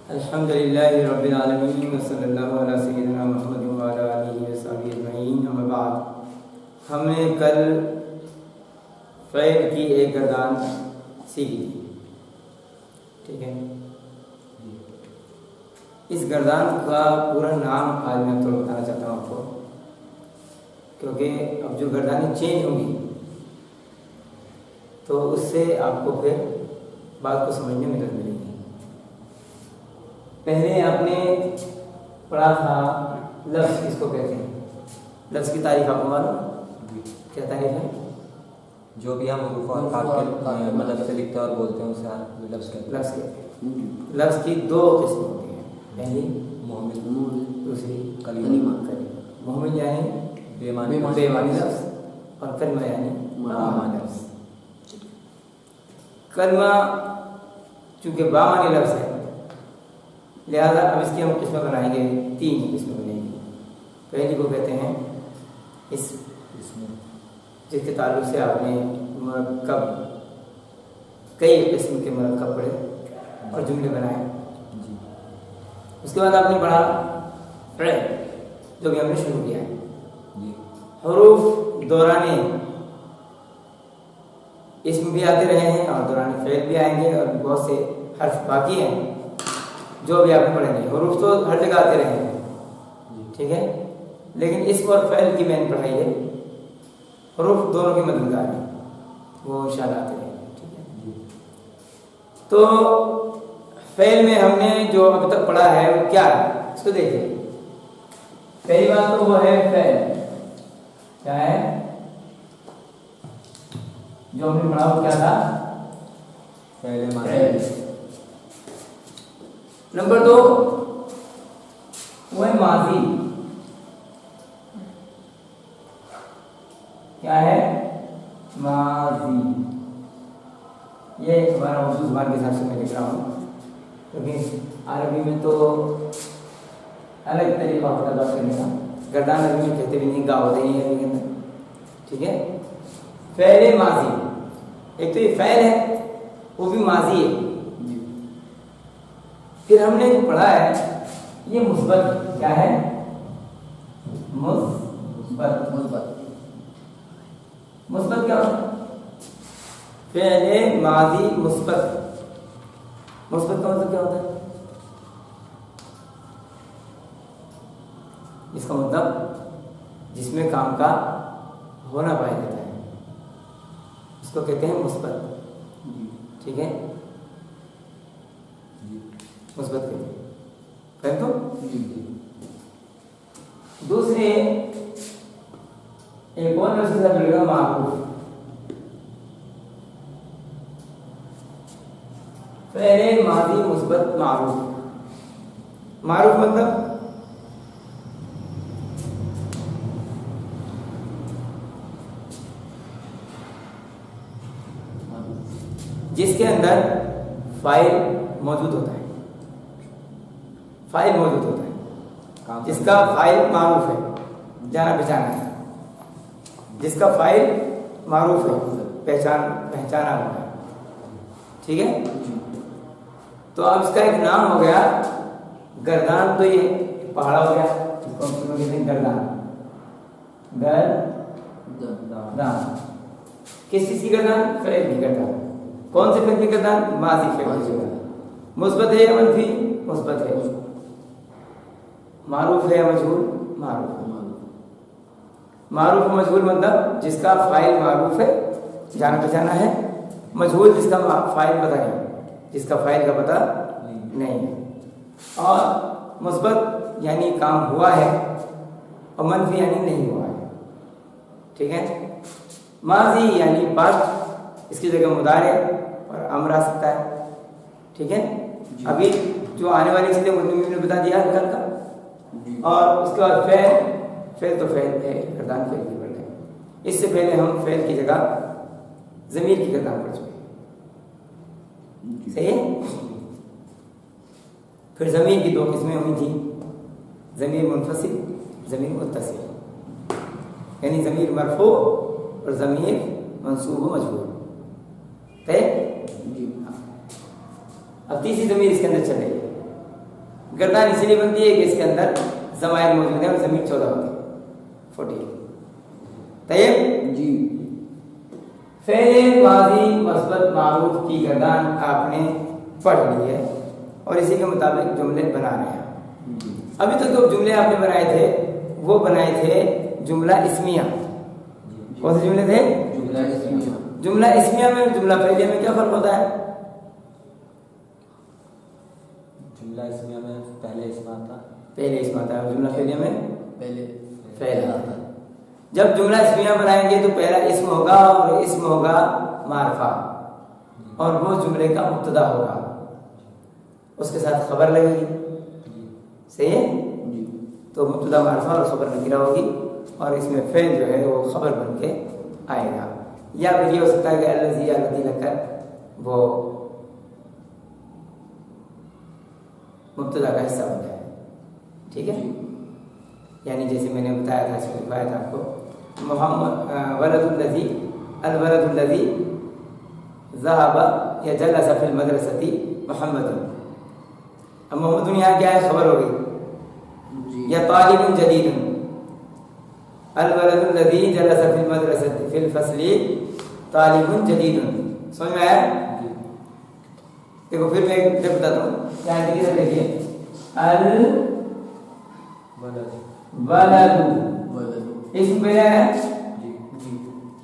अल्हम्दुलिल्लाहि रब्बिल आलमीन व सल्लल्लाहु अला सय्यिदिना मुहम्मद व अला आलिहि व सहबिहि अजमईन। अम्मा बाद, हमने कल फ़ैल की एक गर्दान सीखी थी, ठीक है। इस गर्दान का पूरा नाम आज मैं थोड़ा बताना चाहता हूँ आपको, क्योंकि अब जो गर्दानें चेंज होंगी तो उससे आपको फिर बात को समझने में मदद मिलेगी। पहले आपने पढ़ा था लफ्ज़ किसको कहते हैं। लफ्ज़ की तारीफ आपको मालूम, क्या तारीफ है? जो भी हम मतलब से लिखते हैं और बोलते हैं उसे लफ्ज़ कहते हैं। लफ्ज़ कहते हैं। लफ्ज़ की दो किस्म होती हैं, पहली मोहम्मद, दूसरी कलीमा। मोहम्मद यानी बेमानी लफ्ज़ और कलमा यानी बामानी लफ्ज़। कलमा चूँकि बामानी लफ्ज़ है, लिहाजा अब इसकी हम किस्में बनाएंगे, 3 किस्में बनेंगी। पहली को कहते हैं इसमें, जिसके ताल्लुक़ से आपने मुरक्कब, कई किस्म के मुरक्कब पढ़े और जुमले बनाए। उसके बाद आपने पढ़ा फ़ेल, जो भी हमने शुरू किया है। हरूफ दौराने इसमें भी आते रहे हैं और दौराने फ़ेल भी आएंगे, और बहुत से हर्फ बाकी हैं जो भी आपने पढ़े नहीं। हरूफ तो हर जगह आते रहे हैं, ठीक है, लेकिन इस्म और फ़ेल की मैंने पढ़ाई है। हरूफ दोनों की मददगार है, वो इंशाअल्लाह आते रहेंगे, ठीक है। तो फ़ेल में हमने जो अब तक पढ़ा है वो क्या है, इसको देखिए। पहली बात तो वो है फ़ेल, क्या है जो हमने पढ़ा, वो क्या था? फ़ेल। नंबर 2 वो है माजी, क्या है? माजी। ये हमारा उर्दू ज़ुबान के हिसाब से मैं लिख रहा हूँ, क्योंकि अरबी में तो अलग तरीका होता है बात करने का। गर्दान अरबी में कहते भी नहीं, गा होते ही अरबी के अंदर, ठीक है। फ़ेल माजी, एक तो ये फ़ेल है, वो भी माजी है। फिर हमने जो पढ़ा है ये मुस्बत, क्या है? मुस्बत। मुस्बत क्या होता है? फ़ेल माजी मुस्बत। मुस्बत का मतलब क्या होता है? इसका मतलब जिसमें काम का होना पाया जाता है, इसको कहते हैं मुस्बत, ठीक है। मुस्बत कहते हैं तो। दूसरे एक और लफ्ज़ से जुड़ेगा मारूफ। फ़ेल माजी मुस्बत मारूफ। मारूफ मतलब जिसके अंदर फाइल मौजूद होता है, फाइल मौजूद होता है, जिसका फाइल मारूफ है, जाना पहचाना है, जिसका फाइल मारूफ है, पहचाना हुआ है, ठीक है। तो अब इसका एक नाम हो गया गर्दान। तो ये पहाड़ा हो गया, इसको हम कहते हैं गर्दान। गर्दान किस चीज़ की गर्दान? फ़ेल की गर्दान। कौन से फ़ेल की गर्दान? माजी फ़ेल की गर्दान। मुस्बत है या मनफी? मुस्बत है। मारूफ है या मजहूल? मारूफ। मारूफ मजहूल मतलब जिसका फाइल मारूफ है, जाना पहचाना है। मजहूल जिसका फाइल पता नहीं, जिसका फाइल का पता नहीं है। और मुस्बत यानी काम हुआ है, और मनफी यानी नहीं हुआ है, ठीक है। माजी यानी पास्ट, इसकी जगह मुदारे और अमर आ सकता है, ठीक है। अभी जो आने वाली चीज़ें मुझे बता दिया कल का। और उसके बाद फ़ेल तो फ़ेल है, गर्दान फ़ेल की पढ़ रहे हैं। इससे पहले हम फ़ेल की जगह ज़मीर की गर्दान पढ़ चुके, सही है। फिर ज़मीर की 2 किस्में हुई थी, ज़मीर मुनफसिल, ज़मीर मुत्तसिल, यानी ज़मीर मरफ़ू और ज़मीर मंसूब व मजरूर, तय। अब तीसरी ज़मीर इसके अंदर चल रही है, गर्दान इसलिए बनती है कि इसके अंदर ज़मायर मौजूद है और ज़मीर 14 होती है, 14। तैयब जी। फ़ेल माज़ी मस्बत मारूफ की गर्दान आपने पढ़ ली है और इसी के मुताबिक जुमले बना रहे हैं। अभी तक जो जुमले आपने बनाए थे वो बनाए थे जुमला इस्मिया। कौन से जुमले थे? जुमला इस्मिया। जुमला इस्मिया में जुमला फ़ेलिया में क्या फ़र्क होता है? जुमला इस्मिया में पहले इसम आता, पहले इसम आता है, जुमला फ़ेलिया में पहले फ़ेल आता है। जब जुमला इस्मिया बनाएंगे तो पहला इसम होगा और इसम होगा मारफा और वो जुमले का मुब्तदा होगा, उसके साथ खबर लगेगी। सही है? तो मुब्तदा मारफा और खबर नकीरा होगी और इसमें फ़ेल जो है वो खबर बन के आएगा। या फिर ये हो सकता है कि अल्लज़ी अल्लती लगकर वो मुब्तदा का हिस्सा बन जाए। ठीक है? यानी जैसे मैंने बताया था, सिखाया था आपको, मोहम्मद वलदुल्लज़ी अलवलदुल्लज़ी ज़हबा या जलस फिल मदरसती मोहम्मद। अब मोहम्मद यहाँ क्या है? खबर हो गई। या तालिबुन जदीदुन अलवलदुल्लज़ी जलस फिल मदरसती फिल फसली तालिबुन जदीदुन। समझ में आया? देखो फिर मैं जब बताता हूँ, यहाँ देखिए अल वलदु इसम पहले है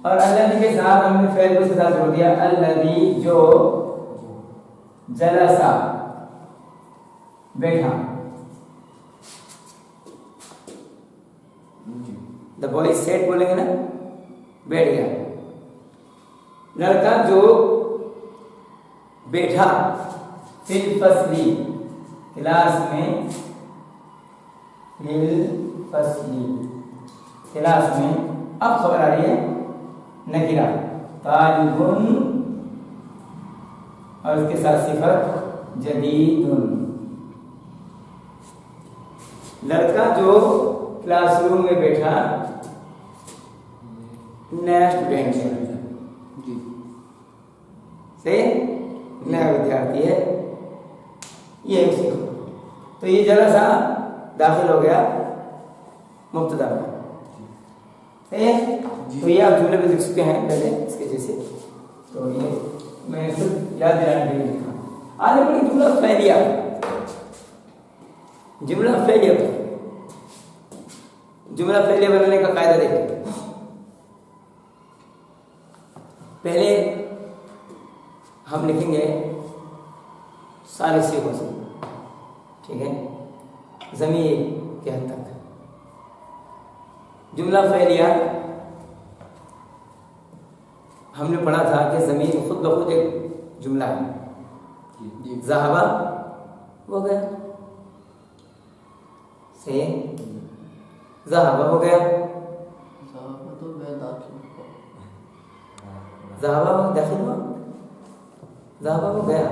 और अल्लज़ी के साथ हमने फ़ेल को साथ जोड़ दिया, अल्लज़ी जो जलसा बैठा। द बॉय सेट बोलेंगे ना, बैठ गया। लड़का जो बैठा फिल फसली क्लास में, फिल फसली क्लास में। अब खबर आ रही है नकीरा तालिबुन और उसके साथ सिफत जदीदुन। लड़का जो क्लासरूम में बैठा नया स्टूडेंट है, सही, नया विद्यार्थी है, ये उसी। तो ये जरा सा दाखिल हो गया मुब्तदा में, सही है। तो ये आप जुमले में लिख सकते हैं पहले इसके जैसे। तो ये मैं सिर्फ याद दिलाने के लिए लिखा। आगे बढ़ी जुमला फ़ेलिया। जुमला फ़ेलिया, जुमला फ़ेलिया बनाने का कायदा देखिए। पहले हम लिखेंगे सारे सीखों से, ठीक है, ज़मीर के हद तक। जुमला फ़ेलिया हमने पढ़ा था कि ज़मीर खुद ब खुद एक जुमला है। ज़हाबा हो गया, सही, ज़हाबा हो गया, ज़हाबा दाखिल हुआ, ज़हाबा हो गया,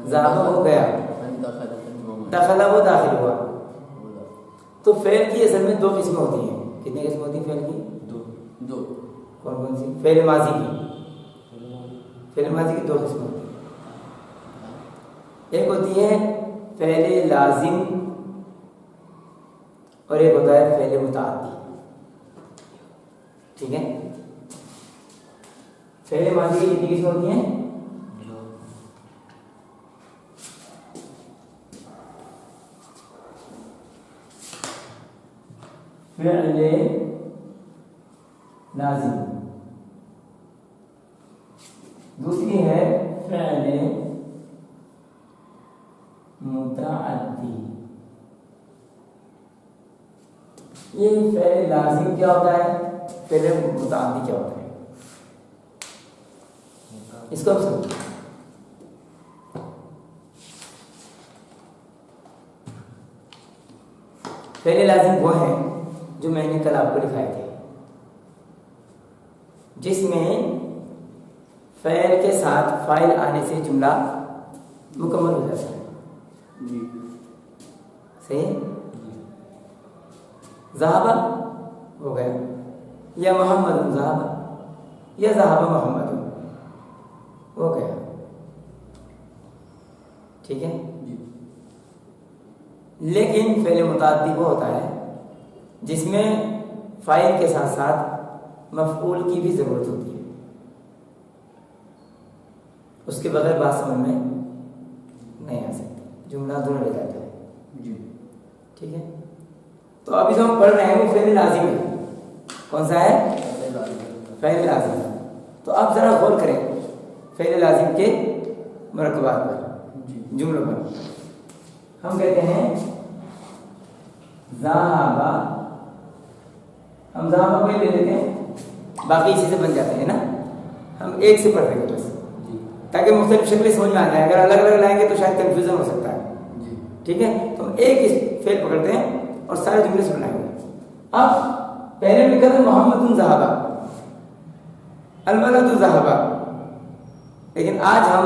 ज़हाबा हो गया, दखला वो दाखिल हुआ। तो फ़ेल की असल में दो किस्में होती हैं। कितनी किस्में होती हैं फ़ेल की? दो। कौन कौन सी? फ़ेल माज़ी की, फ़ेल माज़ी की दो किस्में होती हैं। एक होती है फ़ेल लाजिम और एक होता है फ़ेल मुताअद्दी, ठीक है। फ़ेल माज़ी की कितनी किस्में होती हैं? फ़ेल लाजिम, दूसरी है फ़ेल मुताअद्दी। ये फ़ेल लाजिम क्या होता है, फ़ेल मुताअद्दी क्या होता है, इसको आप समझो। फ़ेल लाजिम वो है जो मैंने कल आपको दिखाए थे, जिसमें फ़ेल के साथ फ़ाइल आने से जुमला मुकम्मल हो जाता है, सही। ज़हाबा हो गया, या मोहम्मद ज़हाबा, या ज़हाबा मोहम्मद हो गया, ठीक है। लेकिन फ़ेल मुतअद्दी वो होता है जिसमें फ़ाइल के साथ साथ मफ़ऊल की भी ज़रूरत होती है, उसके बगैर बात समझ में नहीं आ सकती, जुमला अधूरा रह जाता है जी। ठीक है, तो अभी जो हम पढ़ रहे हैं वो फ़ेल लाज़िम है। कौन सा है? फ़ेल लाज़िम। तो आप ज़रा गौर करें फ़ेल लाज़िम के मरकबात पर, जुमलों पर। हम कहते हैं ज़हाबा, हम ज़हाबा को ही ले लेते हैं, बाकी इसी से बन जाते हैं ना। हम एक से पढ़ रहे हैं बस, ताकि मुख्तलिफ शक्लें समझ में आ जाए। अगर अलग अलग लाएंगे तो शायद कन्फ्यूज़न हो सकता है। ठीक है, तो हम एक ही फेल पकड़ते हैं और सारे जुमले से बनाएंगे। अब पहले में कहते हैं मोहम्मद ज़हाबा, अलवलद ज़हाबा, लेकिन आज हम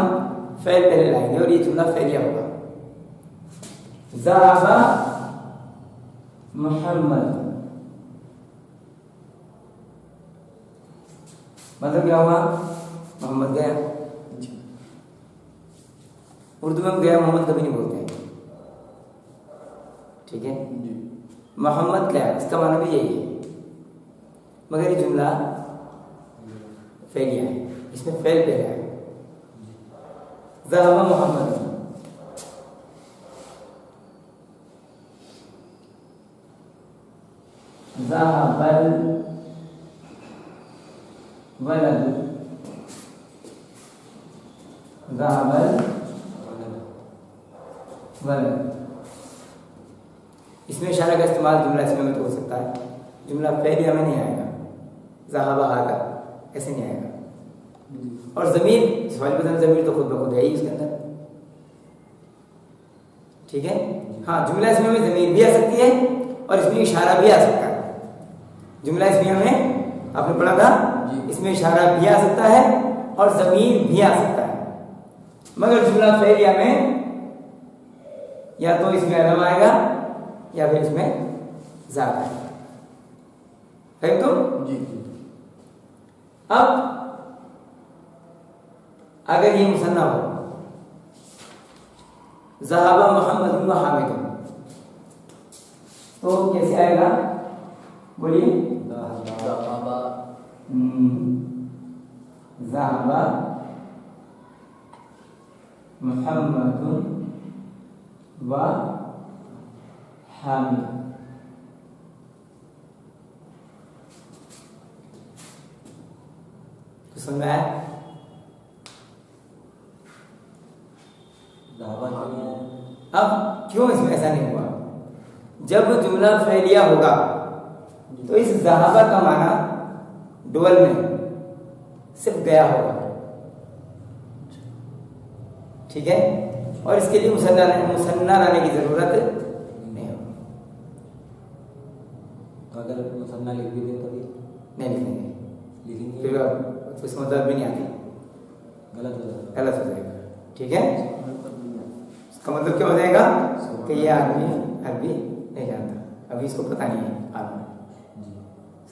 फेल पहले लाएंगे और ये जुमला फेलिया होगा। ज़हाबा मोहम्मद, मतलब क्या हुआ? मोहम्मद गया। उर्दू में गया मोहम्मद कभी नहीं बोलते हैं, ठीक है। मोहम्मद गया, इसका माना भी यही है, मगर ये जुमला फेलिया है, इसमें फेल पहले है। ज़हाबा मोहम्मद, ज़हाबल वलद, ज़हाबल वलद। इसमें इशारा का इस्तेमाल जुमला इसमें में तो हो सकता है, जुमला फेलिया में नहीं आएगा। ज़हाबा हागा ऐसे नहीं आएगा। और ज़मीर, सवाल पसंद ज़मीर तो खुद ब खुद है ही उसके अंदर, ठीक है। हाँ, जुमला इसमें में ज़मीर भी आ सकती है और इसमें इशारा भी आ सकता है। जुमला इसमें में आपने पढ़ा था, इसमें इशारा भी आ सकता है और ज़मीर भी आ सकता है, मगर जुमला फेलिया में या तो इसमें अलम आएगा या फिर इसमें ज़ात आएगा। है तो जी। अब अगर ये मुसन्ना हो, ज़हाबा मोहम्मद व हामिद, तो कैसे आएगा? बोलिए। ज़हाबा मोहम्मद व हामिद, तो समझ में आया? अब क्यों इसमें ऐसा नहीं हुआ? जब जुमला फेलिया होगा तो इस ज़हाबा का माना डुअल में सिर्फ गया होगा, ठीक है, और इसके लिए मुसन्ना लाने की जरूरत नहीं होगी। तो अगर मुसन्ना लिख भी दे तो भी नहीं लिखेंगे, लिखेंगे फिर तो इसका मतलब भी नहीं आती, गलत हो जाएगा, ठीक है। इसका मतलब क्या हो जाएगा कि ये आदमी अरबी नहीं जानता, अभी इसको पता नहीं है आदमी,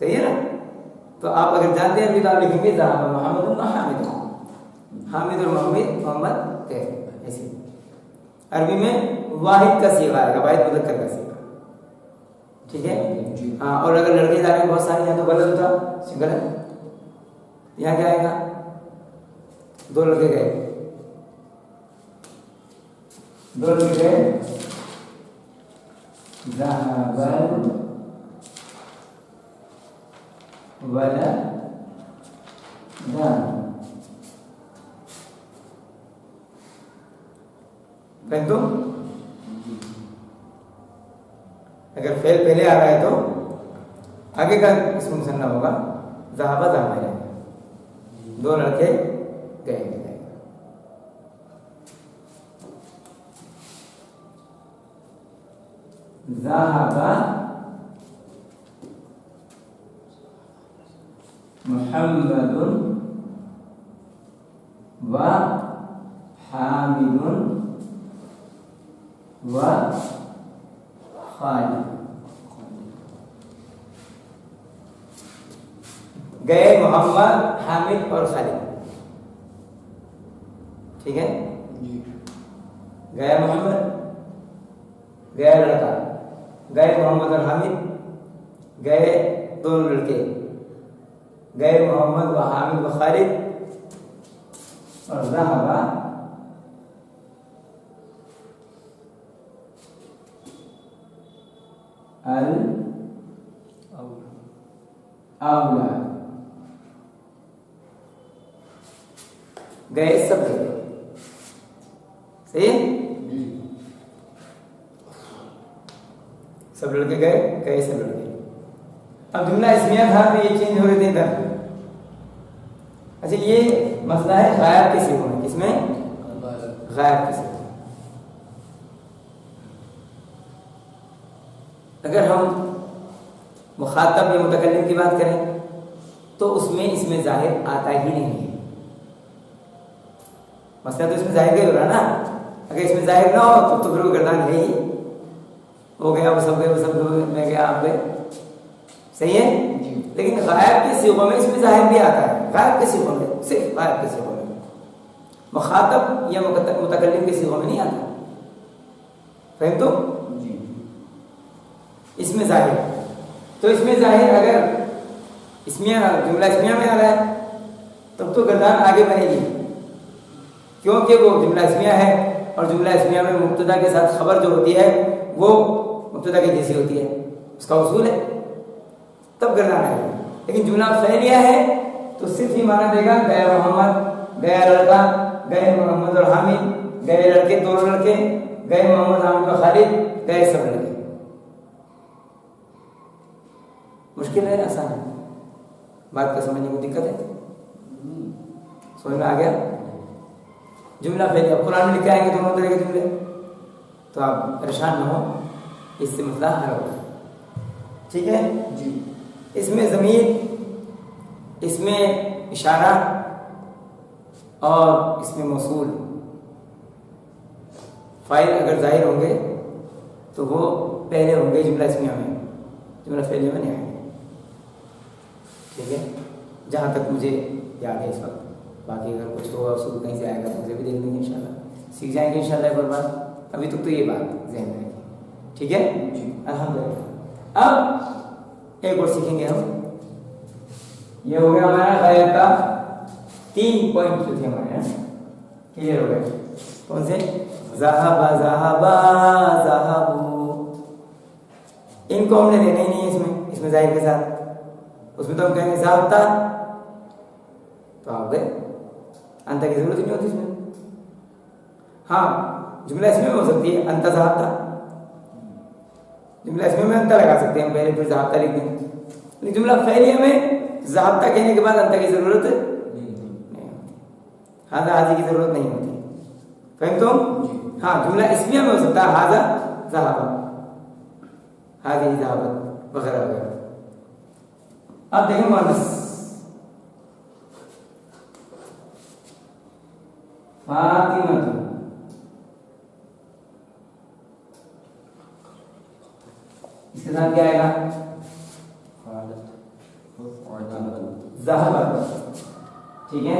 सही है ना। तो आप अगर जानते हैं अभी तो आप लिखेंगे ज़हाबा मोहम्मद व हामिद, हामिद और मोहम्मद थे। ऐसे अरबी में वाहिद का सीगा आएगा, वाहिद मुज़क्कर का सीगा, ठीक है। हाँ, और अगर लड़के जा रहे हैं बहुत सारे, यहाँ तो गलत होता, सिंगल है, यहाँ क्या आएगा? दो लड़के गए, दो लड़के गए, ज़हाबल वलदान, तो अगर फेल पहले आ रहा है तो आगे का इसमें मुसन्ना होगा ज़हाबा ज़हाबा जाएगा, दो लड़के गए। ज़हाबा मुहम्मदुन व हामिदुन व खालिद, गए मोहम्मद, हामिद और खालिद, ठीक है। गया मोहम्मद, गया लड़का, गए मोहम्मद और हामिद, गए दोनों लड़के, गए मोहम्मद व हामिद व खालिद, और ज़हबा अल औलाद, गए सब लड़के। सही है, सब लड़के गए, गए सब लड़के। अब जुमला इस्मिया था तो ये चेंज हो रहे थे इधर। अच्छा, ये मसला है गायब के सिगों में। किसमें? गायब के सिगों। अगर हम मुखातब या मुतकल्लिम की बात करें तो उसमें इसमें जाहिर आता ही नहीं है। मसला तो इसमें जाहिर ही हो रहा ना। अगर इसमें जाहिर ना हो तो फिर वो गर्दान है ही, हो गया, वो सब गए, वो सब गए, मैं गया, आप गए। सही है। लेकिन गायब के सिगों में इसमें जाहिर भी आता है। गायब के सिगों में, सिर्फ गायब के सिगों में, मुखातब या मुतकल्लिम के सिगों में नहीं आता। फहम तो? इसमें जाहिर, तो इसमें जाहिर अगर इसमिया जुमला इस्मिया में आ रहा है तब तो गर्दान आगे बनेगी, क्योंकि वो जुमला इस्मिया है और जुमला इस्मिया में मुब्तदा के साथ खबर जो होती है वो मुब्तदा की जैसी होती है, उसका उसूल है, तब गर्दान आएगी। लेकिन जुमला फ़ैलिया है तो सिर्फ ही माना देगा गया मोहम्मद, गया लड़का, गए मोहम्मद और हामिद, गए लड़के, दोनों लड़के, गए मोहम्मद, हामिद और खालिद, गए सब लड़के। मुश्किल है, आसान है? बात का समझने को दिक्कत है? समझ में आ गया? जुमला फ़ैलिया कुरान में लिखे आएंगे दोनों तरह के जुमले, तो आप परेशान न हो, इससे मसला हल होगा। ठीक है जी। इसमें ज़मीर, इसमें इशारा और इसमें मौसूल, फ़ाइल अगर ज़ाहिर होंगे तो वो पहले होंगे जुमला इस्मिया में, जुमला फ़ैलिया में नहीं आएंगे। ठीक है, जहाँ तक मुझे याद है इस वक्त। बाकी अगर कुछ होगा उसूल कहीं से आएगा तो मुझे भी देख लेंगे, इंशाल्लाह सीख जाएंगे इंशाल्लाह एक और बात। अभी तक तो ये बात ज़हन में है। ठीक है जी, अल्हम्दुलिल्लाह। अब एक और सीखेंगे हम। ये हो गया हमारा गायब का 3 पॉइंट जो थे हमारे, क्लियर हो गए। कौन से? ज़हाबा, ज़हाबा, ज़हाबू, इनको हमने लेना ही नहीं है इसमें ज़ाहिर के साथ। उसमें तो हम कहेंगे ज़ाबता, तो आप गए, अंत की जरूरत ही नहीं होती इसमें। हाँ, जुमला इसमें हो सकती है अंत ज़ाबता, जुमला इसमें में अंत लगा सकते हैं पहले, फिर ज़ाबता लिख दें। लेकिन जुमला फ़ैलिया में ज़ाबता कहने के बाद अंत की जरूरत नहीं होती, हाज़ा हाजी की जरूरत नहीं होती। फहम तुम? हाँ, जुमला इस्मिया में हो सकता है हाज़ा ज़हाबा, हाज़ी ज़हाबत वगैरह वगैरह। अब देखें मुअन्नस, फातिमा, इसके साथ क्या आएगा? ज़हाबत। ठीक है,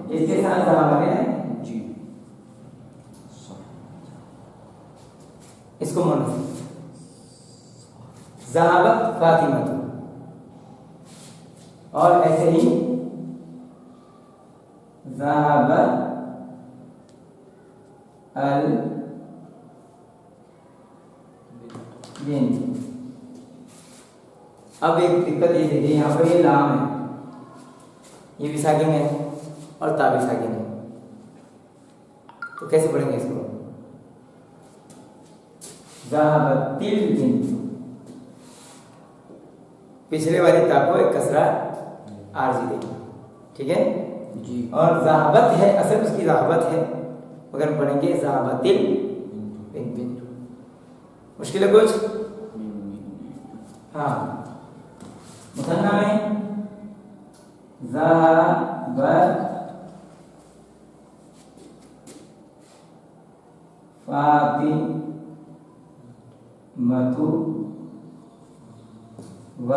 इसके साथ ज़हाबत है जी, इसको मुअन्नस ज़हाबत फातिमा। और ऐसे ही ज़हाबत अल बिन्त। अब एक दिक्कत ये देखिए, यहाँ पर ये लाम है, ये भी साकिन है और ता भी साकिन है, तो कैसे पढ़ेंगे इसको? ज़हाबतिल बिन्त, पिछले वाली ता को एक कसरा आरजी देंगे। ठीक है जी। और ज़हाबत है, असल उसकी ज़हाबत है, मगर पढ़ेंगे ज़हाबतिल बिन्त। मुश्किल है कुछ? हाँ, मुसन्ना में ज़हाबत फातिमतु व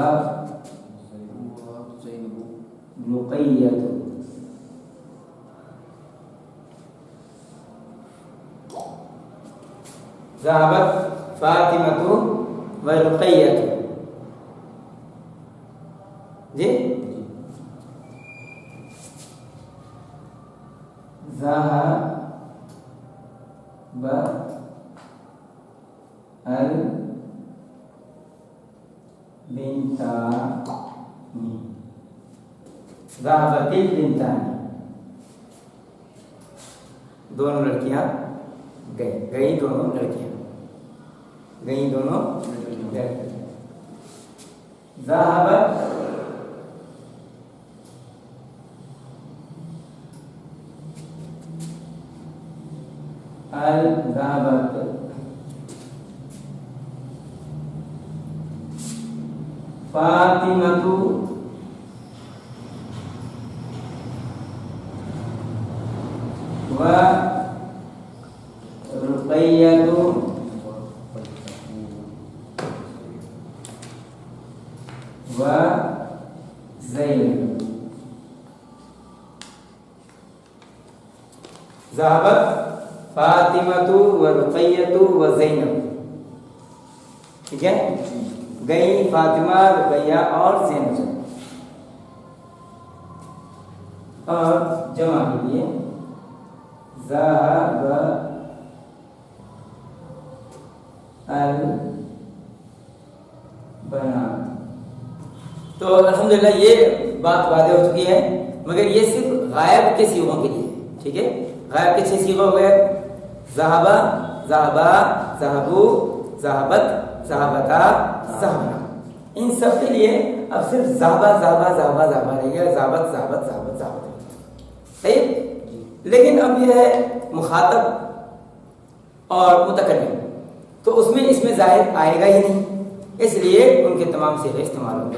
रुक़य्यतु। ज़हाबत फातिमतु व रुक़य्यतु। जी ज़हब अल बिन्तानी, ज़हबतिल बिन्तानी, दोनों लड़कियां गई दोनों लड़कियां गई दोनों लड़कियां। ज़हबत अल ज़हबत फातिमतु व रुक़य्यतु व ज़ैनब। ज़हबत फातिमतु व रुक़य्यतु व ज़ैनब। ठीक है, गई फातिमा, रुक़य्या और ज़ैनब। और जमा कीजिए ज़हब अल बनात। तो अल्हम्दुलिल्लाह ये बात वाज़ेह हो चुकी है, मगर ये सिर्फ गायब के सीगों के लिए। ठीक है, गायब के 6 सीगे हो गए, ज़हबा, ज़हबा, ज़हबू, ज़हबत, ज़हबता, ज़हबना। इन सब के लिए अब सिर्फ ज़हबा ज़हबा ज़हबा ज़हबा रह गया, ज़हबत ज़हबत ज़हबत ज़हबत। सही। लेकिन अब यह है मुखातब और मुतकल्लिम, तो उसमें इसमें ज़ाहिद आएगा ही नहीं, इसलिए उनके तमाम सीगे इस्तेमाल होंगे।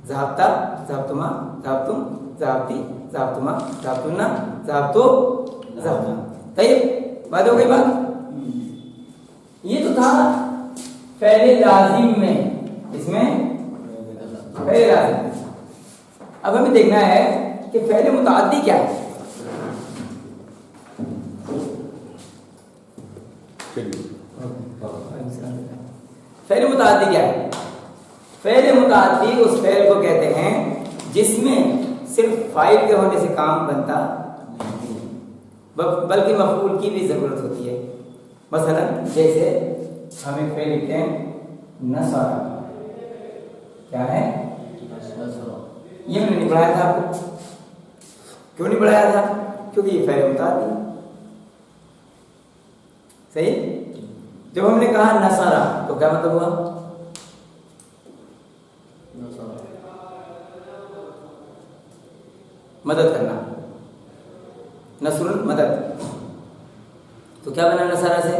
ज़हबता, ज़हबतुमा, ज़हबतुम, ज़हबती, ज़हबतुमा, ज़हबतुन्ना, ज़हबतु, ज़हबना। सही बात हो गई। बात ये तो था फ़ेल लाज़िम में, इसमें फ़ेल लाज़िम। अब हमें देखना है कि फ़ेल मुतअद्दी क्या है। फ़ेल मुतअद्दी क्या है? फ़ेल मुतअद्दी उस फ़ेल को कहते हैं जिसमें सिर्फ फाइल के होने से काम बनता नहीं, बल्कि मफ़ऊल की भी ज़रूरत होती है। मसलन जैसे हमें फ़ेल लिखते हैं नसरा। क्या है? ये मैंने नहीं पढ़ाया था आपको। क्यों नहीं पढ़ाया था? क्योंकि ये फ़ेल मुतअद्दी। सही। जब हमने कहा नसरा तो क्या मतलब हुआ? मदद करना, नसरुल मदद। तो क्या बना नसरा से?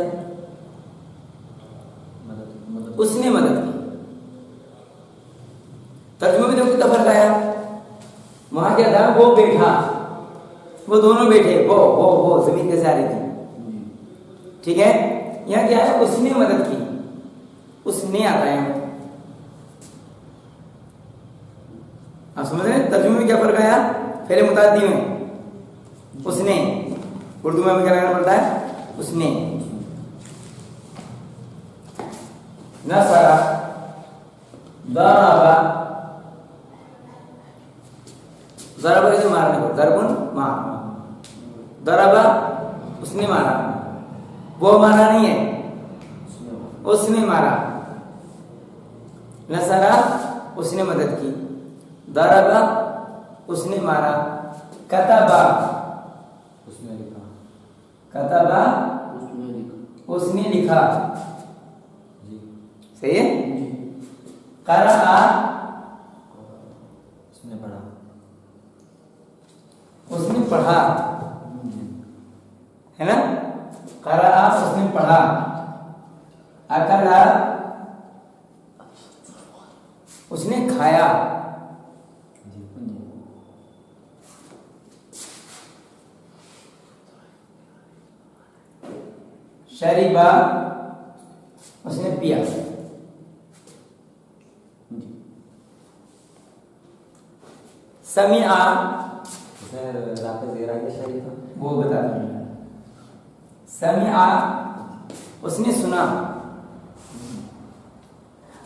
उसने मदद की। तर्जुमे में देखो कितना फर्क आया। वहां क्या था? वो बैठा, वो दोनों बैठे, वो जमीन कैसे आ रही थी। ठीक है, यहाँ क्या है? उसने मदद की, उसने आता है। आप समझ रहे हैं तर्जुमे में क्या फर्क आया? फ़ेल मुतअद्दी में उसने, उर्दू में क्या लगाना पड़ता है? उसने। नसरा, दरबा, दरबा कैसे मारने को? दरबुन मार, दरबा उसने मारा, वो मारा नहीं है, उसने मारा। नसरा उसने मदद की, दरबा उसने मारा, कतबा उसने लिखा, कतबा उसने लिखा। सही है। क़रअ उसने पढ़ा, उसने पढ़ा, है ना? क़रअ उसने पढ़ा। अकला उसने खाया। शरीबा उसने पिया। समिआ वो बता देंगे। समिआ उसने सुना,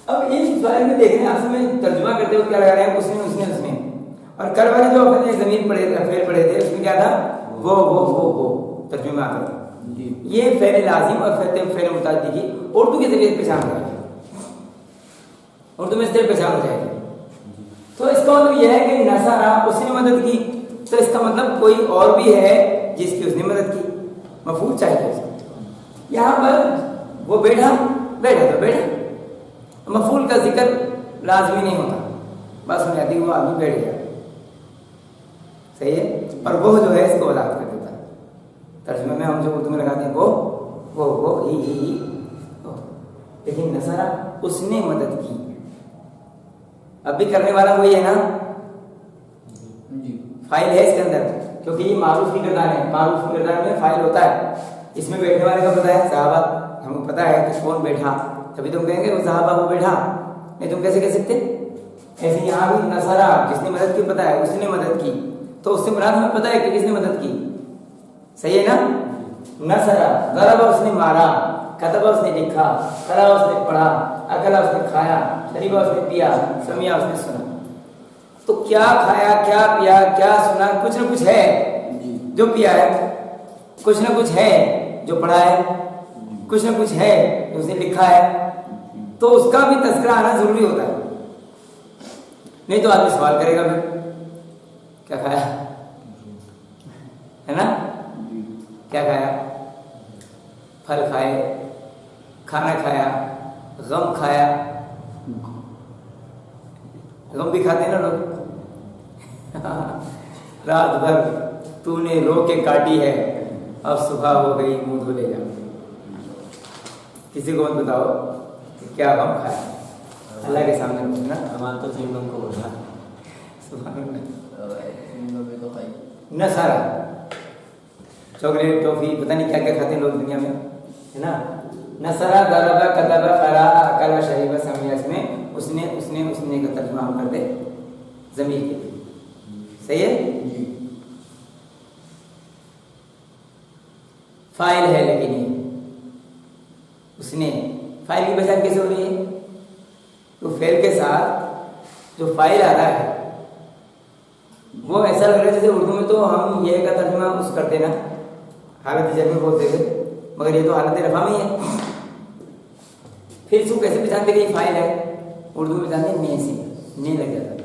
अब इस फाइल में देख रहे हैं, आपसे मैं तर्जुमा करते हुए क्या लगा रहे हैं, उसने और कल वाले जो अपने जमीन पढ़े फेल पढ़े थे उसमें क्या था, वो तर्जुमे में आता था। ये फेल लाजिम और फेल मुतादी की उर्दू के जरिए पहचान हो जाएगी, उर्दू में इस तरह पहचान हो जाएगी। तो इसका मतलब यह है कि नसरा उसने मदद की, तो इसका मतलब कोई और भी है जिसकी उसने मदद की, मफूल चाहिए उसको। यहाँ पर वो बैठा तो बैठा, मफूल का जिक्र लाजमी नहीं होता, बस बुनियादी वो आदमी बैठ गया, सही है। और वो जो है इसको औलाद कर देता है। तर्जुमे में हम जो उर्दू में लगाते हैं वो ही, लेकिन नसरा उसने मदद की, अब भी करने वाला वही है ना, फाइल है इसके अंदर, क्योंकि ये मारूफ की किरदार है, मारूफ की किरदार में फाइल होता है। इसमें बैठने वाले का पता है, सहाबा, हमको पता है कि कौन बैठा, तभी तुम कहेंगे वो सहाबा वो बैठा, नहीं तुम कैसे कह सकते। ऐसे यहाँ भी नसरा जिसने मदद की पता है, उसने मदद की, तो उससे मुराद हमें पता है कि किसने मदद की, सही है ना। नसरा ज़रबा उसने मारा, कतबा उसने लिखा, करा उसने पढ़ा, अकला उसने खाया, शरीबा उसने पिया, समिया उसने सुना। तो क्या खाया, क्या पिया, क्या सुना, कुछ ना कुछ है जो पिया है, कुछ ना कुछ है जो पढ़ा है, कुछ ना कुछ है जो उसने लिखा है, तो उसका भी तज़किरा आना जरूरी होता है, नहीं तो आदमी सवाल करेगा फिर क्या खाया, है ना, क्या खाया, फल खाए, खाना खाया, गम खाया, गम भी खाते हैं ना लोग रात भर तूने रो के काटी है, अब सुबह हो गई मुंह धो ले जा। किसी को मत बताओ कि क्या गम खाया, अल्लाह के सामने पूछना। हमारा तो चिंगम को बोलना न सारा चॉकलेट टॉफी पता नहीं क्या क्या खाते हैं लोग दुनिया में, है ना। नसरा दरबा कतबा करा अकला शरीबा समिया, इसमें उसने का तर्जुमा हम करते ज़मीर के, सही है। फाइल है लेकिन ये उसने, फाइल की पहचान कैसे हो रही है, तो फेल के साथ जो फाइल आ रहा है वो ऐसा लग रहा है जैसे उर्दू में तो हम ये का तर्जुमा उस करते ना हालत जर में बोलते थे, मगर ये तो हालत रफा में ही है। फिर इसको कैसे पहचानते कि ये फाइल है, उर्दू में पहचानते ने से, ने लग जाता है,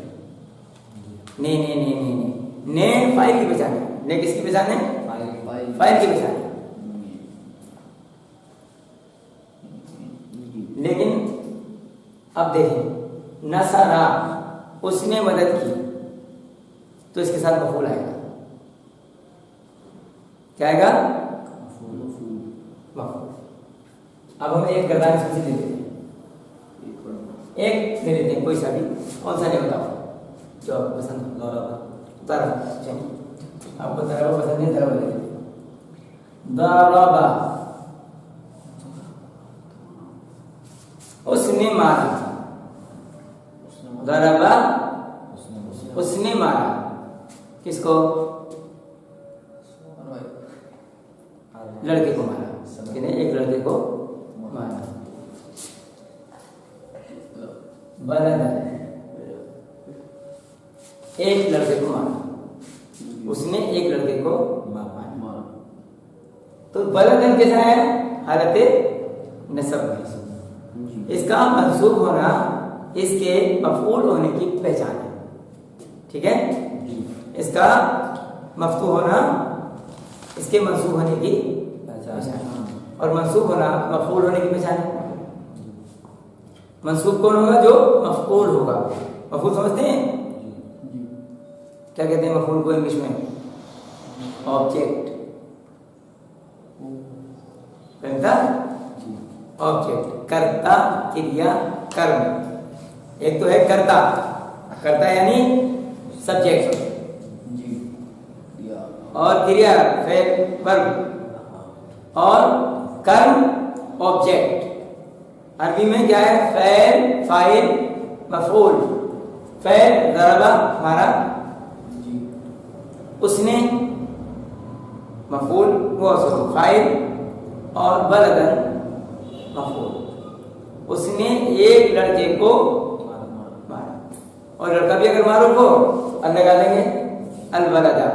ने फाइल की पहचान है, ने किसकी पहचान है, फाइल की पहचान है। लेकिन अब देखें, नसरा उसने मदद की, तो इसके साथ मफूल आएगा, क्या आएगा, मफूल। अब हम एक किरदार इसमें से ले लेते हैं, एक ले लेते हैं, कोई सा भी, कौन सा नहीं बताओ जो आपको पसंद हो। दरबा, चलिए आपको दरबा पसंद है, दरबा ले लेते हैं। दरबा उसने मारा, दरबा उसने मारा, किसको, लड़के को मारा, एक लड़के को मारा। बलदन एक लड़के को मारा, उसने एक लड़के को मारा। तो बलदन कैसा है, हालत नसब में, इसका मंसूब होना इसके मफऊल होने की पहचान है, ठीक है। इसका मफ्तू होना इसके मंसूब होने की पहचान, और मंसूब होना मफऊल होने की पहचान है। मंसूब कौन होगा, जो मफऊल होगा। मफऊल समझते हैं, क्या कहते हैं मफऊल को इंग्लिश में, ऑब्जेक्ट, ऑब्जेक्ट, कर्ता, क्रिया, कर्म। एक तो है कर्ता, कर्ता यानी सब्जेक्ट, और क्रिया फेल वर्ब, और कर्म ऑब्जेक्ट। अरबी में क्या है, फैल फाइल मफऊल। फैल दरबा मारा, उसने मफऊल वो फाइल, और बलदन मफऊल। उसने एक लड़के को मारा। और लड़का भी अगर मारूफ हो अल लगा देंगे अल वलदा,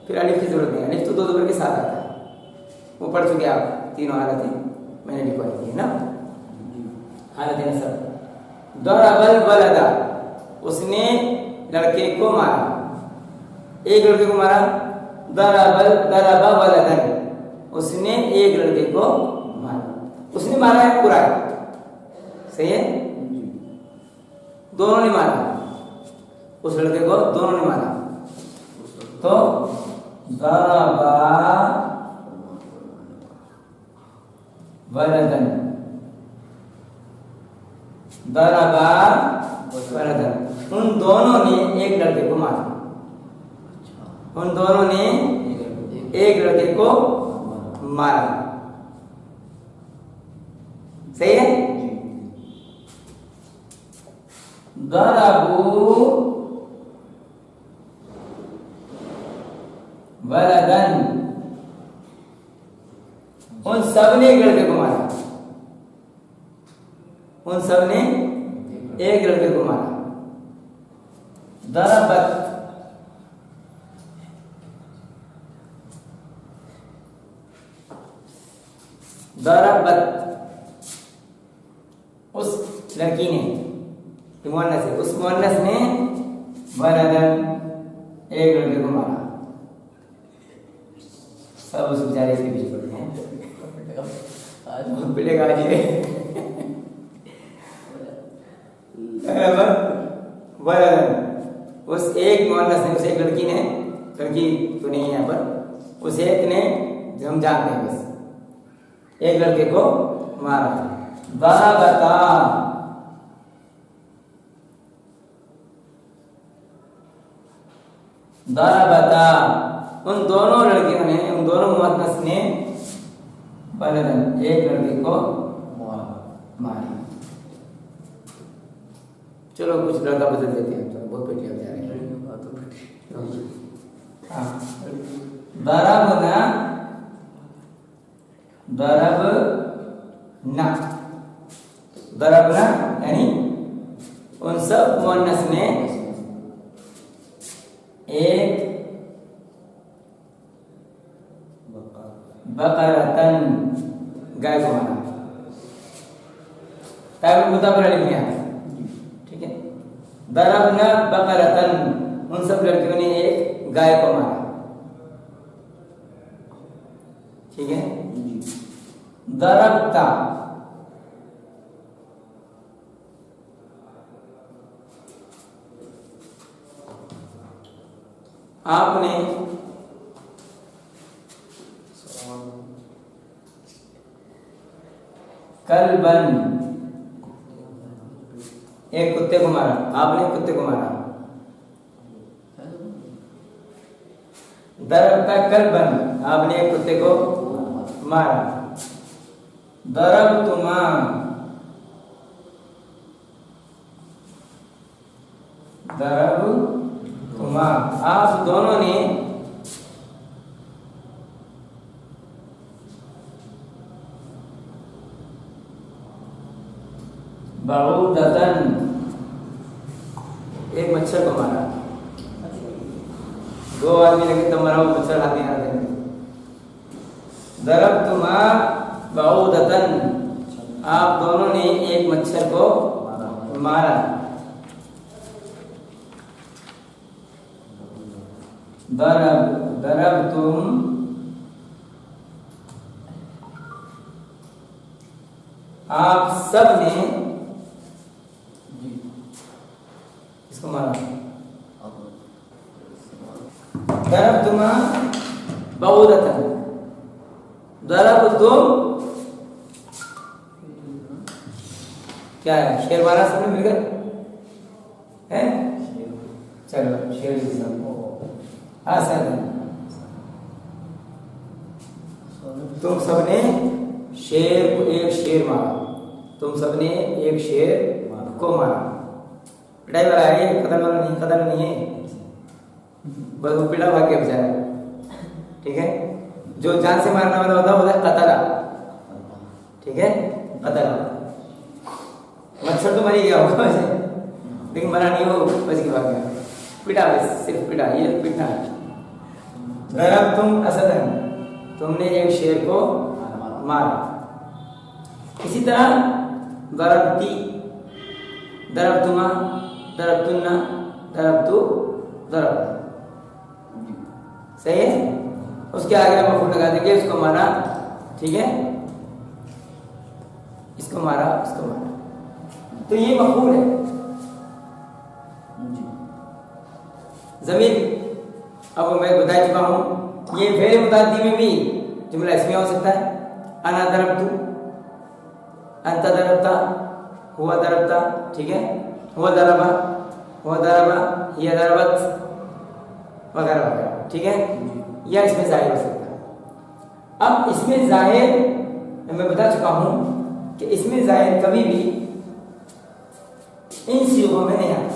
फिर अलिफ की जरूरत नहीं, अलिफ तो दो जबर के साथ आता है, वो पढ़ चुके आप तीनों हालतें मैंने लिखवाई थी ना, हालत नसब। दरबल वलदा, उसने लड़के को मारा, एक लड़के को मारा। दरबा वलदन, उसने एक लड़के को मारा, उसने मारा है पूरा, सही है, दोनों ने मारा, उस लड़के को दोनों ने मारा। तो दरबा वलदन, दरबा वलदन, उन दोनों ने एक लड़के को मारा, उन दोनों ने एक लड़के को मारा, सही है। दरबू वलदन, उन सब ने एक लड़के को मारा, उन सब ने एक लड़के को मारा। दरबत, दरबत, उस लड़की ने, मुअन्नस है, उस मुअन्नस ने वलदन, एक लड़के को मारा। सब उस बेचारे के बीच पड़ते हैं, आज पिलेगा आज ये। वलदन, उस एक मुअन्नस ने, उस एक लड़की ने, लड़की तो नहीं है यहाँ पर, उस एक ने, जो हम जानते हैं बस, एक लड़के को मारा। दरबता, दरबता, उन दोनों लड़कियों ने, उन दोनों मुअन्नस ने वलदन, एक लड़के को मारा। चलो कुछ लड़का बदल देते हैं, चलो बहुत पेटियां जा रही हैं। हाँ, दरबना, दरबना, दरबना यानी उन सब मुअन्नस ने एक बकरतन, गाय को मारा। ताकि मुद्दा पर लिखने आता, ठीक है। दरबना बकरतन, उन सब लड़कियों ने एक गाय को मारा, ठीक है। दरबता, आपने कल्बन, एक कुत्ते को मारा, आपने कुत्ते को मारा। दरबता कल्बन, आपने एक कुत्ते को मारा। दरबतुमा, दरबतुमा, आप दोनों ने बऊदतन, एक मच्छर को मारा। दो आदमी लगे तब मरा, वो मच्छर हाथ नहीं आते। दरबतुमा बऊदतन, आप दोनों ने एक मच्छर को मारा। दरबतुम, आप सब ने इसको मारा। दरबतुमा बऊदतन, दरबतुम क्या है, शेर मारा सबने मिलकर, है? चलो शेर आसान है। तुम सबने शेर को, एक शेर मारा, तुम सबने एक शेर को मारा। पिटाई वाला है, कतल वाला नहीं, कतल नहीं है, बस वो पिटा भाग गया बेचारा, ठीक है। जो जान से मारने वाला होता है कतला, ठीक है। पता लगा। मच्छर तो मर ही गया होगा वैसे, लेकिन मरा नहीं, वो बच के भाग गया। पिटा, बस सिर्फ पिटा, ये पिटना है। दरबतुम असदन, तुमने एक शेर को मारा। इसी तरह दरबती, दरबतुमा, दरबतुन्ना, दरबतु, दरब, सही है। उसके आगे मफूल लगा देंगे, उसको मारा, ठीक है, इसको मारा, इसको मारा, तो ये मफूल है। जमीन, अब मैं बता चुका हूं, ये फेल मुताद्दी में भी जुमला इसमें हो सकता है। अना दरबतु, अंता दरबता, हुआ दरबता, ठीक है, हुआ दरबा, हुआ दरबा, हिया दरबत, वगैरह वगैरह, ठीक है, या इसमें जाहिर हो सकता है। अब इसमें जाहिर मैं बता चुका हूं कि इसमें जाहिर कभी भी इन सीगों में नहीं आता,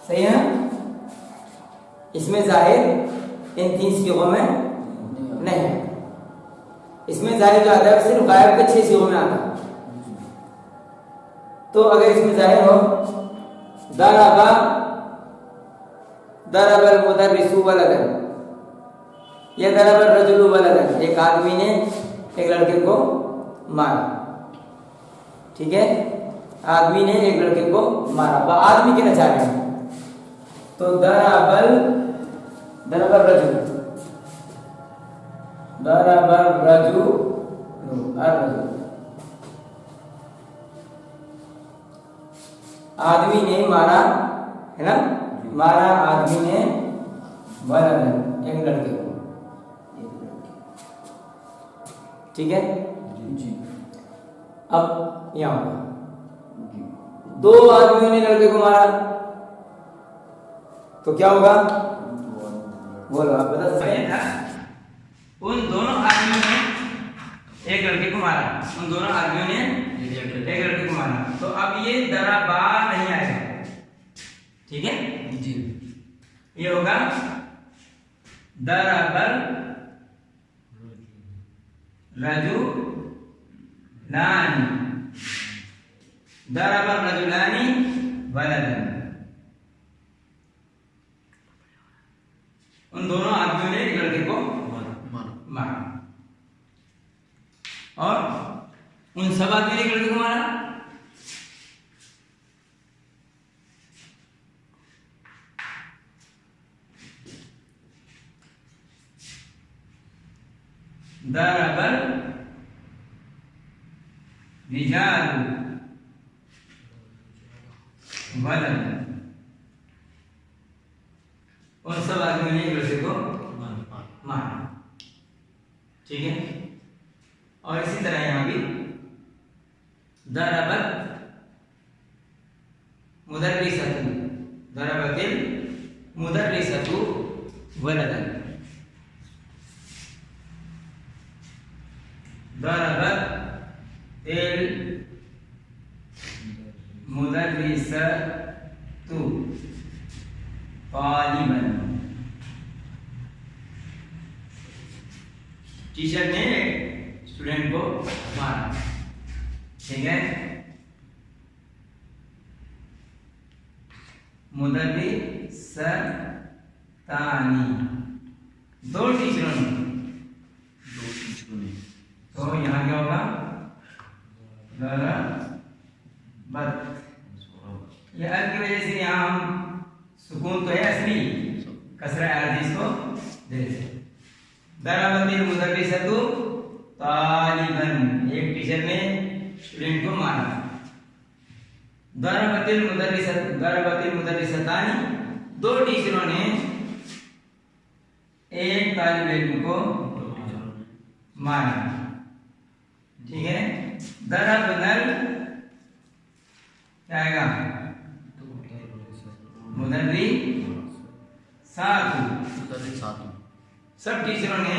सही है ना। इसमें जाहिर इन 3 सीगों में नहीं है। इसमें जाहिर जो आता है सिर्फ गायब के 6 सीगों में आता है। तो अगर इसमें जाहिर हो दरबा, दरबल मुदर्रिसु वलदन, या दरबल रजुलु वलदन, एक आदमी ने एक लड़के को मारा, ठीक है, आदमी ने एक लड़के को मारा, वह आदमी के नचारे हैं, तो दरबल, दरबल रजुल, दरबल रजुल, आदमी ने मारा, है ना, मारा आदमी ने वलदन, एक लड़के को, ठीक है जी। अब यहां होगा 2 आदमियों ने लड़के को मारा, तो क्या होगा, बोलो आप बता सकते हैं। उन दोनों आदमियों ने एक लड़के को मारा, उन दोनों आदमियों ने एक लड़के को मारा, तो अब ये दरबा नहीं आएगा, ठीक है जी। ये होगा दरबल रजुलानी, दरबल रजुलानी वलदन, उन दोनों आदमियों ने एक लड़के को मारा, और उन सब आदमियों ने एक लड़के को मारा। दरबल रिजालु वलदन, उन सब आदमियों ने एक लड़के को मारा, ठीक है। और इसी तरह यहां भी दरबत मुदर्रिसतु, दरबतिल मुदर्रिसतु वलदन, दरबतिल मुदर्रिसतु तालिबन, टीचर ने स्टूडेंट को मारा, ठीक है। मुदर्रिसतानी, 2 टीचरों ने, तो यहाँ क्या होगा, दरबत, ये अल की वजह से यहाँ हम सुकून तो है असली, कसरा आर्जी इसको दे देते। दरबतिल मुदर्रिसतु तालिबन, एक टीचर ने स्टूडेंट को मारा। दरबतिल मुदर्रिसतानी, 2 टीचरों ने एक तालिब इल्म को मारा, ठीक है। दरबनल क्या आएगा, मुदर्रिसातु, सब टीचरों ने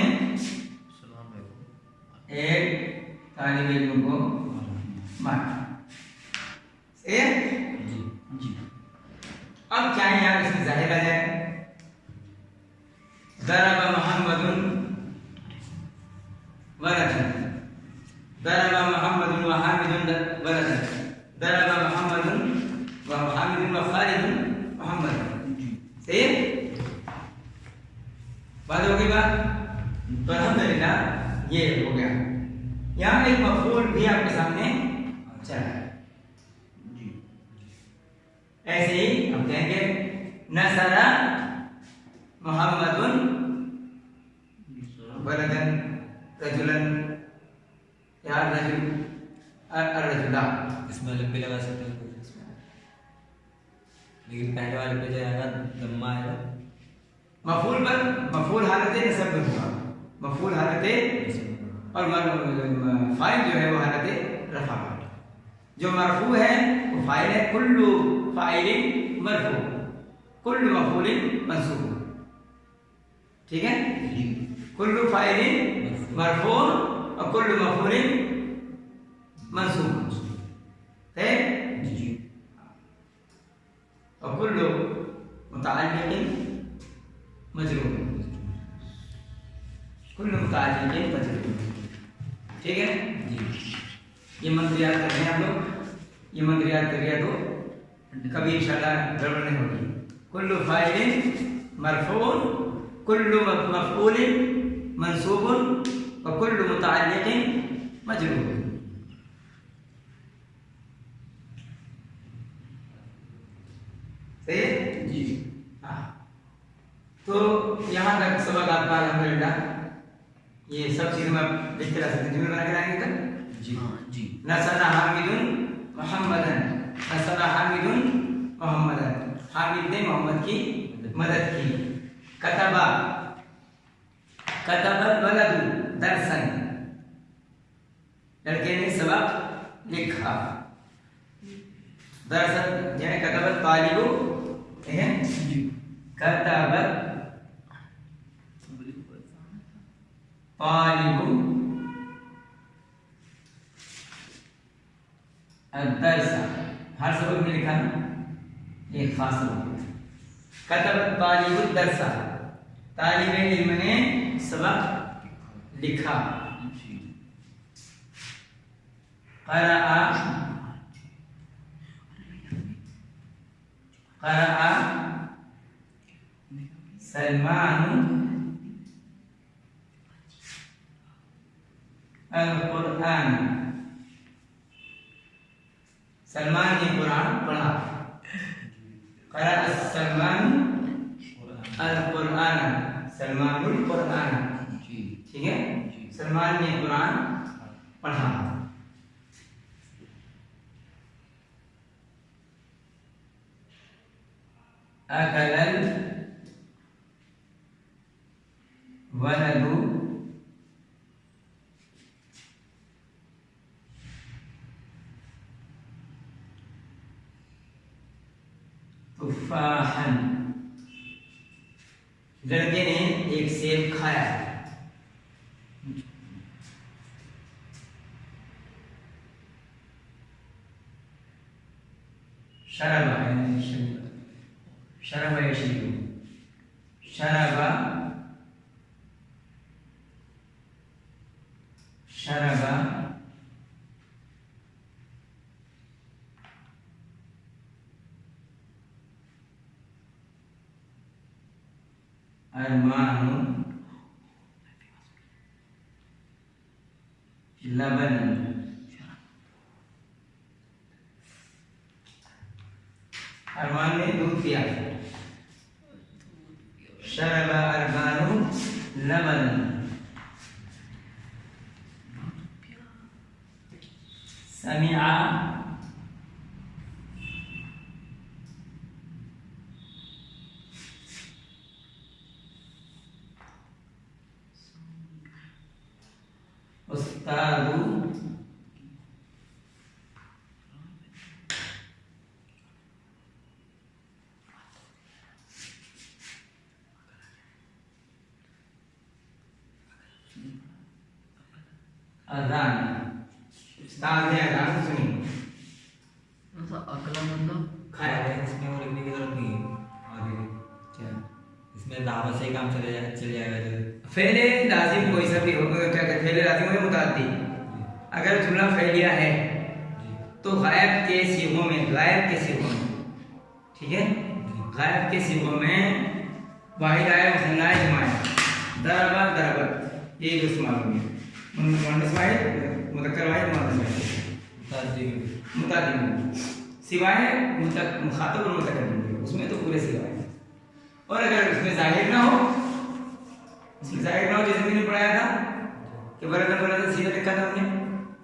एक तालिब इल्म को मारा, सही है जी। अब चाहे यार इसमें जाहिर आ जाए, दरबा मोहम्मदुन दरबा मोहम्मदुन व हामिदुन वलदन, दरबा मोहम्मदुन व हामिदुन व खालिदुन मोहम्मद। सही है? बात हो गई बात? तो अल्हम्दुलिल्लाह ये हो गया। यहाँ एक मफूल भी आपके सामने चला है। ऐसे ही हम कहेंगे नसरा मोहम्मदुन वलदन रजुलन या रजुल अर्रजुला। इसमें अलिफ भी लगा सकते हैं लेकिन पहले वाले पे जाएगा दम्मा आएगा। मफूल पर मफूल हालत नसब में होगा, मफूल हालत और फाइल जो है वो हालत रफा। जो मरफू है वो फाइल है, कुल्लु फाइलिन मरफू, कुल्लु मफूलिन मंसूब। ठीक है? कुल्लु फाइलिन मरफू और कुल्लु मफूलिन मंसूब है। और कुल्लु मुतअल्लिक़िन मजरूर, कुल्लु मुतअल्लिक़िन मजरूर। ठीक है? ये मंत्र याद कर रहे हैं आप लोग, ये मंत्र याद करिए तो कभी इंशाल्लाह गड़बड़ नहीं होगी। कुल्लु फाइलिन मरफून, कुल्लु मफऊलिन मंसूबुन व कुल्लु मुतअल्लिक़िन मजरूर। सही है जी? हाँ। तो यहाँ तक सबक आपका अल्हम्दुलिल्लाह ये सब चीज़ें मैं लिख के ला सकते हैं, जुमले बना के लाएंगे कल जी। हाँ जी। नसरा हामिदुन मोहम्मदन, नसरा हामिदुन मोहम्मदन, हामिद ने मोहम्मद की मदद की। कतबा कतबल वलदु दरसन, लड़के ने सबक लिखा। दरसन यानी कतबल तालिबु, ठीक है? कतबल तालिबु अदरसा, हर सबक में लिखा ना, ये खास सबक। कतबत तालिबु दरसा, तालिबे इल्म ने सबक लिखा। क़रअ क़रअ सलमान अल-कुरआन, सलमान ने कुरान पढ़ा। क़रअ सलमान अल-कुरआन, सलमानुल कुरआन। ठीक है? सलमान ने कुरान पढ़ा। अकलल वलदु तुफ़ाहन, लड़के ने एक सेब खाया। शरबा शरबा यशरबु, शरबा शरबा अरमानु लबन, अरमान ने दूध पिया। शरबा अरमानु लबन, समिआ उस्तादु अज़ान, उस्ताद ने अज़ान सुनी। अगला मतलब खाया है, इसमें और लिखने की जरूरत नहीं है। आगे क्या इसमें दावा से ही काम चल जाएगा। जो फेले लाजिम कोई सा भी हो, क्या कहते हैं, फेले लाजिम हो या मुताद्दी, अगर जुमला फैलिया है तो गायब के सीगों में, ठीक है, गायब के सीगों में वाहिद आया, मुसन्ना आया, जमा आया, दरबा दरबत, ये जो इस्तेमाल होंगे। मुअन्नस वाहिद, मुज़क्कर वाहिद, मुअन्नस वाहिद, मुतादिद, सिवाय मुखातब और मुतकल्लिम, उसमें तो पूरे सिवाय। और अगर उसमें जाहिर ना हो, जैसे मैंने पढ़ाया था कि बरकत सीधा लिखा था हमने,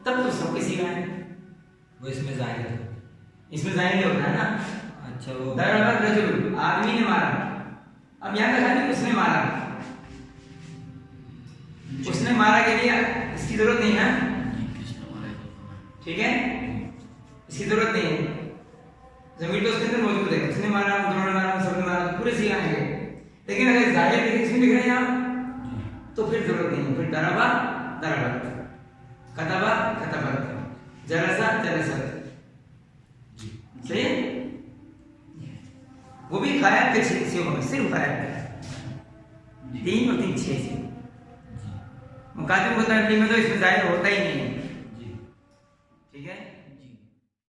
तब तो सबके सीधा है, वो इसमें जाहिर है, इसमें जाहिर नहीं होता है ना। अच्छा, वो दरबत रजुल, आदमी ने मारा। अब यहाँ का खाली उसने मारा, उसने मारा के लिए इसकी जरूरत नहीं है, ठीक है, इसकी जरूरत नहीं है, ज़मीर तो उसके अंदर मौजूद है, उसने मारा, दोनों ने मारा, सबने मारा, पूरे सीधा आएंगे। लेकिन अगर जाहिर इसमें लिख रहे हैं आप तो फिर जरूरत नहीं है, फिर दरबा दरबत, कतबा कतबत, जलसा जलसत, सही है। वो भी गायब के सीगों में, सिर्फ गायब के 3 और 3 6 से। मुकातिब मुतकल्लिम में तो इसमें जाहिर होता ही नहीं है,